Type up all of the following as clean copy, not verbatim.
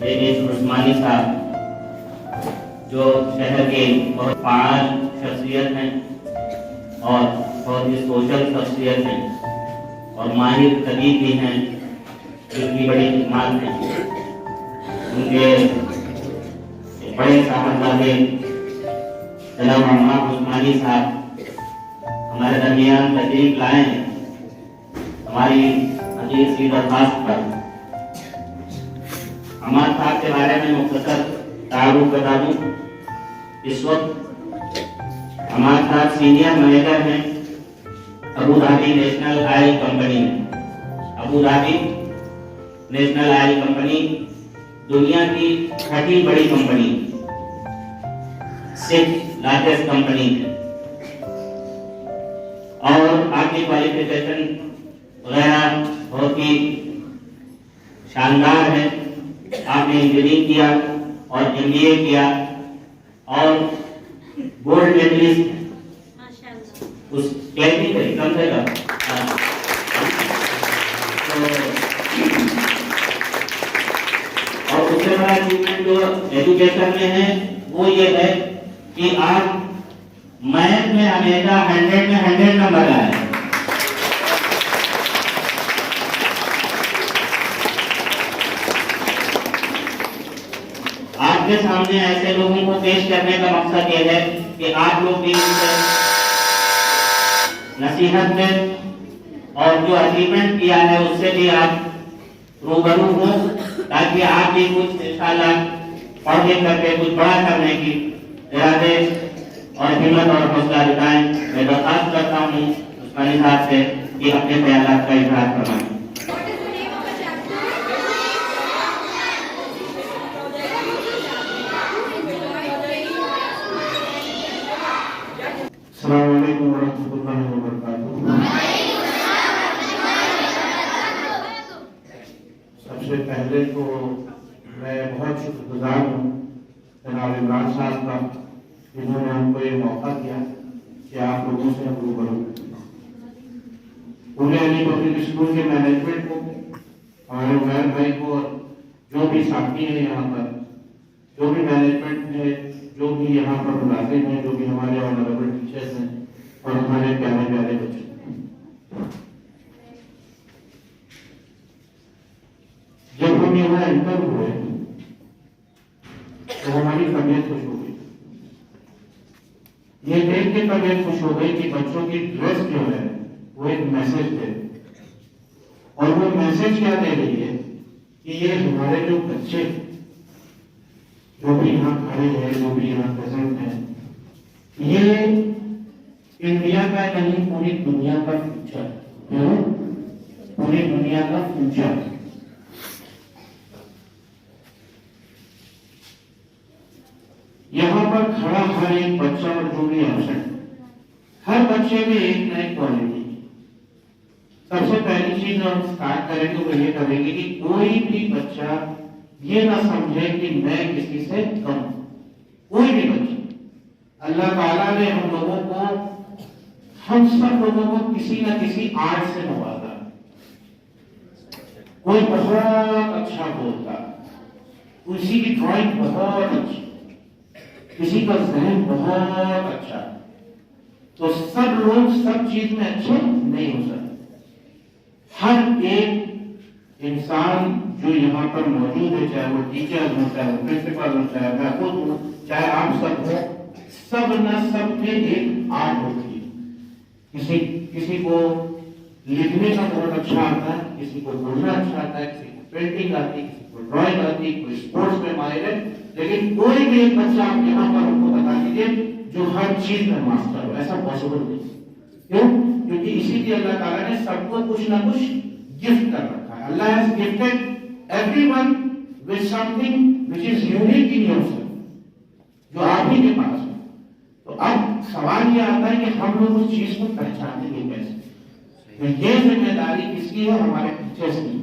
Dennis उस्मानी साहब, जो शहर के बहुत पार शख्सियत हैं और बहुत ही सोशल शख्सियत हैं और माहिर तबीब भी हैं, जिनकी बड़ी खिदमत है। उनके बड़े साहबजादे जनाब मोहम्मद उस्मानी साहब हमारे दरमियान तशरीफ लाए हैं हमारी अजीज सी दरख्वास्त पर। अहमद साहब के बारे में मुख्तसर तारुफ बता दूं। इस वक्त अहमद साहब सीनियर मैनेजर हैं Abu Dhabi National Oil Company में। Abu Dhabi National Oil Company दुनिया की छठी बड़ी कंपनी, 6th लार्जेस्ट कंपनी है और आपकी क्वालिफिकेशन वगैरह बहुत ही शानदार है। आपने इंजीनियरिंग किया और MBA किया और गोल्ड मेडलिस्ट उस क्लैपिंग करी कम से कम। और उससे बड़ा अचीवमेंट जो एजुकेशन में है वो ये है कि आप मैथ में हमेशा 100 में 100 नंबर आए। आपके सामने ऐसे लोगों को पेश करने का मकसद यह है कि आप लोग भी नसीहत में और जो अचीवमेंट किया है उससे भी आप रूबरू हो, ताकि आप भी कुछ इंशाल्लाह पढ़ लिख करके कुछ बड़ा करने की इरादे और हिम्मत और हौसला दिखाएं। मैं दरख्वास्त करता हूँ उस्मानी साहब से कि अपने ख्यालात का इजहार फरमाएं। अस्सलामुअलैकुम वरहमतुल्लाहि वबरकातुहू। सबसे पहले तो मैं बहुत शुक्रगुजार हूँ जनाब इमरान साहब का, जिन्होंने हमको ये मौका दिया कि आप लोगों से हम रूबरू पूरे अली पब्लिक स्कूल के मैनेजमेंट को, हमारे उमर भाई को और जो भी साथी हैं यहाँ पर, जो भी मैनेजमेंट है, जो भी यहाँ पर मुलाजिम हैं, जो भी हमारे ऑनरेबल टीचर्स हैं और हमारे प्यारे प्यारे बच्चे, जब हम यहाँ एंटर हुए तो हमारी तबीयत खुश हो गई। ये देख के तबीयत खुश हो गई कि बच्चों की ड्रेस जो है वो एक मैसेज दे, और वो मैसेज क्या दे रही है कि ये हमारे जो बच्चे जो भी यहाँ खड़े हैं, जो भी यहाँ प्रेजेंट हैं, ये इंडिया का नहीं पूरी दुनिया का फ्यूचर है, पूरी दुनिया का फ्यूचर। यहाँ पर खड़ा हर एक बच्चा और जो भी एब्सेंट, हर बच्चे में एक नई क्वालिटी। सबसे पहली चीज हम स्टार्ट करेंगे वो ये करेंगे कि कोई भी बच्चा ये ना समझे कि मैं किसी से कम। कोई भी बच्चा, अल्लाह ताला ने हम लोगों को, हम सब लोगों को किसी न किसी आर्ट से नवाजा। कोई बहुत अच्छा बोलता, किसी की ड्राइंग बहुत अच्छी, किसी का जहन बहुत अच्छा, तो सब लोग सब चीज में अच्छे नहीं हो सकते। हर एक इंसान जो यहाँ पर मौजूद है, चाहे वो टीचर हो, चाहे वो प्रिंसिपल हो, चाहे मैं खुद हूँ, चाहे आप सब हो, सब न सब में एक आर्ट होती है। किसी को लिखने का बहुत अच्छा आता है, किसी को बोलना अच्छा आता है, किसी को पेंटिंग आती है, किसी को ड्राइंग आती है, कोई स्पोर्ट्स में माहिर है, लेकिन कोई भी एक बच्चा आप यहाँ पर हमको बता दीजिए जो हर चीज में मास्टर हो। ऐसा पॉसिबल नहीं। क्यों? क्योंकि इसीलिए अल्लाह ताला ने सबको कुछ ना कुछ गिफ्ट कर रखा है। Allah has gifted everyone with something which is unique in yourself, जो आप ही के पास है। तो अब सवाल ये आता है कि हम लोग उस चीज को पहचानेंगे कैसे? तो ये जिम्मेदारी किसकी है? हमारे टीचर्स की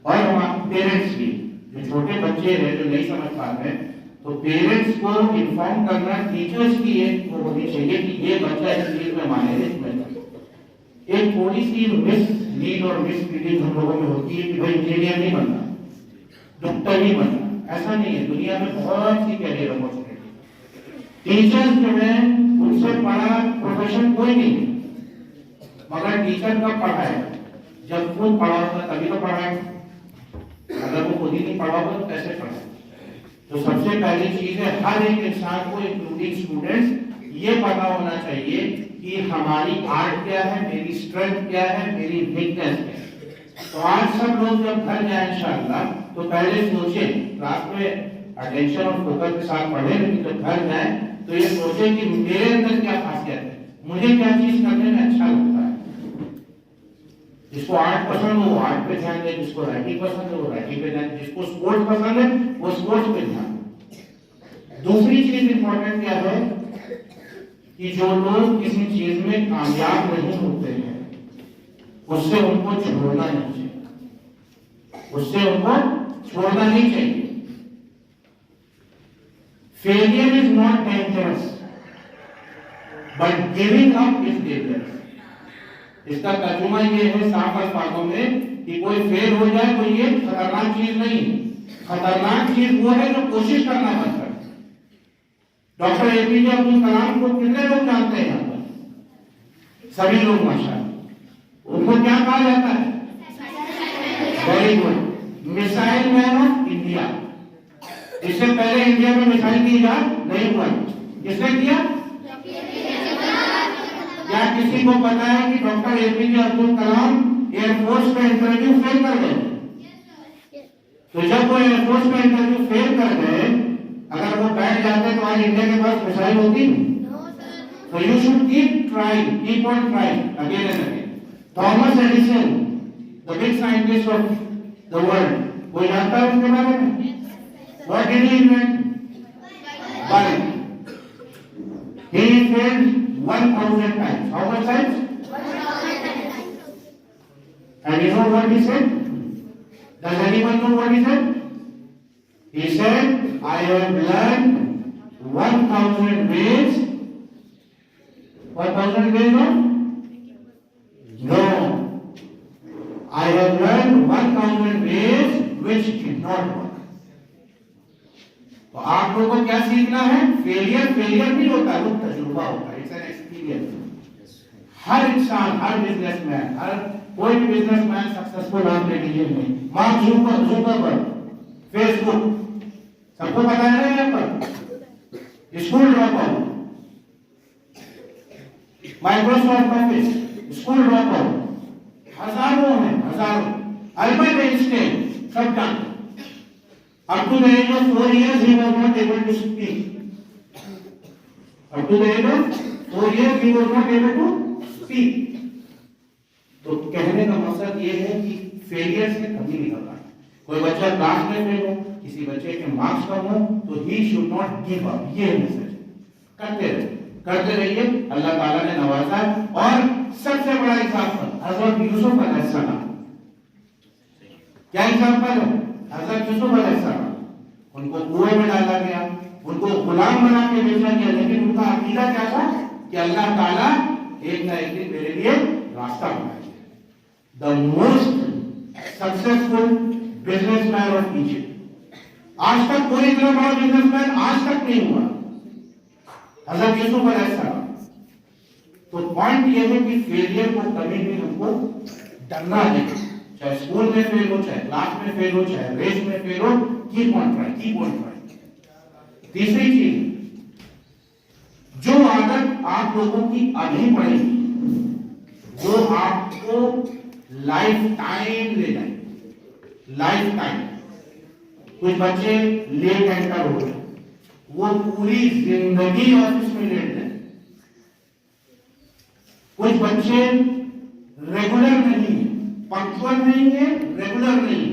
और हमारे पेरेंट्स की। जो छोटे बच्चे हैं जो नहीं समझ पाते हैं, तो पेरेंट्स को इन्फॉर्म करना टीचर्स की एक वो होनी चाहिए कि ये बच्चा इस चीज में माहिर है, इसमें एक थोड़ी सी मिस लीड और मिस रीडिंग हम लोगों में होती है कि भाई इंजीनियर नहीं बनना, डॉक्टर ही बनना, ऐसा नहीं है। दुनिया में बहुत सी कैरियर अपॉर्चुनिटी। टीचर्स जो है उनसे बड़ा प्रोफेशन कोई नहीं है, मगर टीचर कब पढ़ाएगा? जब खुद पढ़ा होगा तभी तो पढ़ाएगा। अगर वो खुद ही नहीं पढ़ा होगा तो कैसे पढ़ाएगा? तो सबसे पहली चीज है हर एक इंसान को इंक्लूडिंग स्टूडेंट्स ये पता होना चाहिए कि हमारी आर्ट क्या है, मेरी स्ट्रेंथ क्या है, मेरी वीकनेस क्या है। तो आज सब लोग जब घर जाए इंशाअल्लाह तो पहले सोचें, क्लास में अटेंशन और फोकस के साथ पढ़े, लेकिन जब घर जाए तो ये सोचें कि मेरे अंदर क्या खासियत है, मुझे क्या चीज करने में अच्छा लगता है। जिसको आर्ट पसंद हो वो आर्ट पे ध्यान दे, जिसको राइटिंग पसंद है वो राइटिंग पे ध्यान दे, जिसको स्पोर्ट्स पसंद है वो स्पोर्ट्स पे ध्यान दे। दूसरी चीज इंपॉर्टेंट क्या है कि जो लोग किसी चीज में कामयाब नहीं होते हैं उससे उनको छोड़ना नहीं चाहिए, उससे उनको छोड़ना नहीं चाहिए। Failure is not dangerous but giving up is dangerous. इसका तर्जुमा ये है साफ अल्फाजों में कि कोई फेल हो जाए तो ये खतरनाक चीज नहीं है। खतरनाक चीज वो है जो कोशिश करना बंद कर। डॉक्टर एपीजे अब्दुल कलाम को कितने लोग जानते हैं यहाँ पर? सभी लोग माशाअल्लाह। उनको क्या कहा जाता है? Very good, missile man of India. इससे पहले इंडिया में मिसाइल की इजाद नहीं हुआ, किसने किया? क्या किसी को पता है कि doctor APJ Abdul Kalam air force का इंटरव्यू फेल कर गए? तो जब वो एयरफोर्स का इंटरव्यू फेल कर गए, अगर वो बैठ जाते तो आज इंडिया के पास मिसाइल होती? तो you should keep trying, keep on trying again and again. Thomas Edison, the big scientist of the world, कोई जानता है उनके बारे में? What did he invent? Bulb. He failed 1000 times. How much times? 1000 times. And you know what he said? Does anyone know what he said? He said, I have learned 1000 ways. 1000 ways of? No. I have learned 1000 ways which did not work. तो आप लोगों को क्या सीखना है? Failure नहीं होता, वो तजुर्बा होता है, इट्स एन एक्सपीरियंस। हर इंसान, हर बिजनेसमैन, हर कोई भी बिजनेसमैन सक्सेसफुल आप ले लीजिए, मार्क जुकरबर्ग, फेसबुक, सबको पता है ना यहाँ पर? School drop out, Microsoft office, school drop out, हजारों हैं, हजारों। अल्बर्ट आइंस्टाइन, सब जानते। Up to the age of 4 years, he was not able to speak. Up to the age of 4 years, he was not able to speak. तो कहने का मकसद ये है कि फेलियर से कभी नहीं घबराना। कोई बच्चा क्लास में फेल हो, किसी बच्चे के मार्क्स कम हो, तो he should not give up। ये मैसेज करते रहिए। अल्लाह ताला ने नवाजा। और सबसे बड़ा एग्जाम्पल हजरत यूसुफ अलैहिस्सलाम। क्या एग्जाम्पल है? हजरत यूसुफ अलैहिस्सलाम, उनको कुएं में डाला गया, उनको गुलाम बना के बेचा गया, लेकिन उनका अकीदा क्या था कि अल्लाह ताला एक ना एक दिन मेरे लिए रास्ता बनाएगा। The most successful businessman of Egypt. आज तक कोई इतना बड़ा बिजनेसमैन आज तक नहीं हुआ, हजरत यूसुफ अलैहिस्सलाम। तो पॉइंट ये है कि फेलियर को कभी भी हमको डरना नहीं। चाहे स्कूल में फेल हो, चाहे क्लास में फेल हो, चाहे रेस में फेल हो, keep on try, keep on try. तीसरी चीज, जो आदत आप लोगों की अभी पड़ेगी, जो आपको लाइफ टाइम ले जाएगी, लाइफ टाइम। कुछ बच्चे लेट एंटर हो रहे, वो पूरी जिंदगी ऑफिस में लेट जाए। कुछ बच्चे रेगुलर नहीं है, पंक्चुअल नहीं है, रेगुलर नहीं,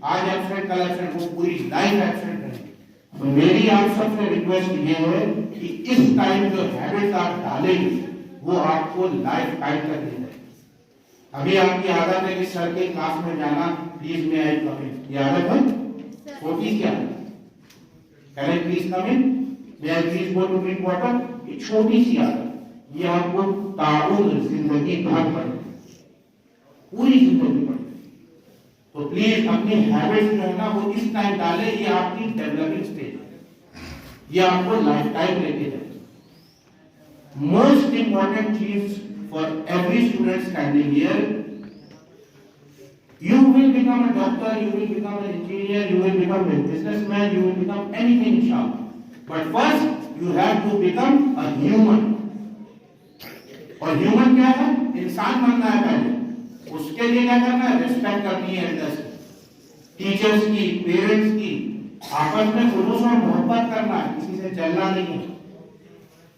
आज एब्सेंट कल एब्सेंट, वो पूरी लाइफ एब्सेंट है। तो मेरी आप सबसे रिक्वेस्ट ये है कि इस टाइम जो हैबिट आप डालेंगे वो आपको लाइफ टाइम तक दे जाएगी। अभी आपकी आदत है कि सर के क्लास में जाना, प्लीज में आई कम इन, ये आदत है? छोटी सी आदत, can I please come in, may I please go to drink water, ये छोटी सी आदत, ये आपको ताउल जिंदगी भर पड़ेगी, पूरी जिंदगी पड़ेगी। तो प्लीज अपनी हैबिट्स जो है ना वो इस टाइम डालें, ये आपकी डेवलपिंग स्टेज है, ये आपको लाइफ टाइम लेके जाए। मोस्ट इंपॉर्टेंट चीज for every student standing here, you will become a doctor, you will become an engineer, you will become a businessman, you will become anything inshallah, but first you have to become a human। और human क्या है? इंसान बनना है पहले। उसके लिए क्या करना है? रिस्पेक्ट करनी है एल्डर्स की, टीचर्स की, पेरेंट्स की, आपस में खुलूस और मोहब्बत करना है, किसी से जलना नहीं है।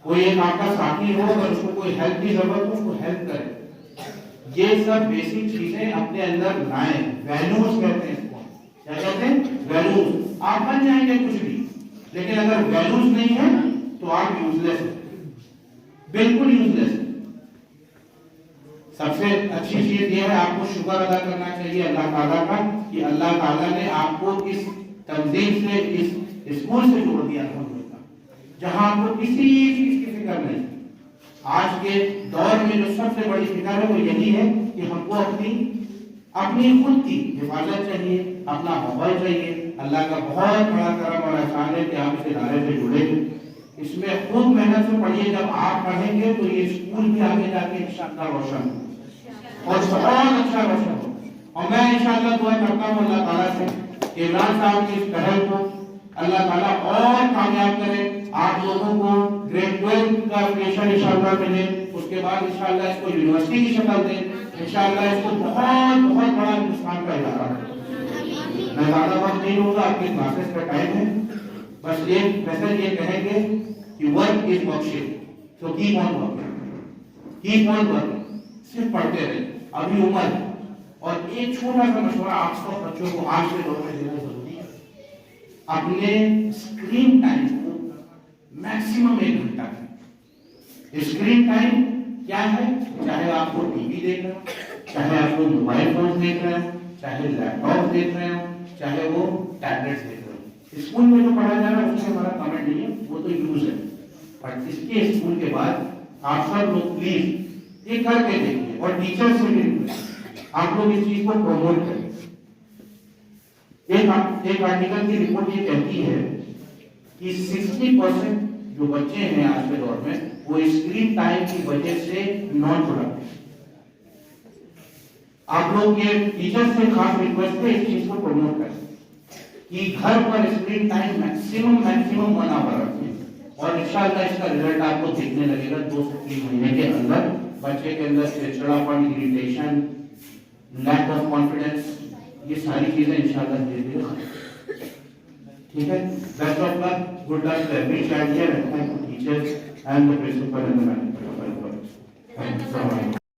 कोई एक आपका साथी हो, अगर उसको कोई हेल्प की जरूरत हो उसको हेल्प करें। ये सब बेसिक चीजें अपने अंदर लाएं। वैल्यूज कहते हैं इसको, क्या कहते हैं? वैल्यूज। आप बन जाएंगे कुछ भी, लेकिन अगर वैल्यूज नहीं है तो आप यूजलेस हैं, बिल्कुल यूजलेस हैं। सबसे अच्छी चीज ये है, आपको शुक्र अदा करना चाहिए अल्लाह ताला का कि अल्लाह ताला ने आपको इस तंजीम से, इस स्कूल से जोड़ दिया, अल्हम्दुलिल्लाह, जहां आपको किसी चीज की फिक्र नहीं। आज के दौर में जो सबसे बड़ी फिक्र है वो यही है कि हमको अपनी खुद की हिफाजत चाहिए, अपना माहौल चाहिए। अल्लाह का बहुत बड़ा करम और एहसान है कि आप इस इदारे से जुड़े। इसमें खूब मेहनत से पढ़िए, जब आप पढ़ेंगे तो ये स्कूल भी आगे जाके इंशाअल्लाह रोशन और बहुत अच्छा रोशन हो। और मैं इंशाअल्लाह दुआ करता हूँ अल्लाह ताला से कि इमरान साहब की इस पहल को अल्लाह ताला और कामयाब करे। आप लोगों को ग्रेड 12 का एडमिशन इंशाअल्लाह मिले, उसके बाद इंशाअल्लाह इसको यूनिवर्सिटी की शक्ल दे, इंशाअल्लाह इसको बहुत बहुत बड़ा हिंदुस्तान का इदारा है। मैं ज़्यादा वक्त नहीं लूंगा, आपकी क्लासेस का टाइम है। बस एक मैसेज ये कहेंगे कि work is worship, so keep on working, keep on working. सिर्फ पढ़ते रहे, अभी उम्र है। और एक छोटा सा मशवरा आप सब बच्चों को आज के दौर में देना जरूरी है, अपने स्क्रीन टाइम को मैक्सिमम 1 घंटा है। स्क्रीन टाइम क्या है? चाहे आपको टीवी देख रहे हो, चाहे आपको मोबाइल फोन देख रहे हो, चाहे लैपटॉप देख रहे हो, चाहे वो टैबलेट्स देख रहे हो। स्कूल में जो पढ़ा जा रहा है उससे हमारा कमेंट नहीं है, वो तो यूज है। पर इसके स्कूल के बाद आप सब लोग प्लीज ये करके देखिए, और टीचर से भी आप लोग इस चीज को प्रमोट करें। एक आर्टिकल की रिपोर्ट ये कहती है कि 60% जो बच्चे हैं आज के दौर में वो स्क्रीन टाइम की वजह से नॉन प्रोडक्टिव। आप लोग ये टीचर से खास रिक्वेस्ट है इस चीज को प्रमोट करें कि घर पर स्क्रीन टाइम मैक्सिमम 1 आवर रखें, और इंशाअल्लाह इसका रिजल्ट आपको दिखने लगेगा 2 से 3 महीने के अंदर। बच्चे के अंदर चिड़चिड़ापन, इरिटेशन, लैक ऑफ कॉन्फिडेंस, ये सारी चीजें इंशाअल्लाह धीरे-धीरे ठीक है। Best of luck, good luck to every child here, and thank you teachers and the principal and the management. Thank you so much.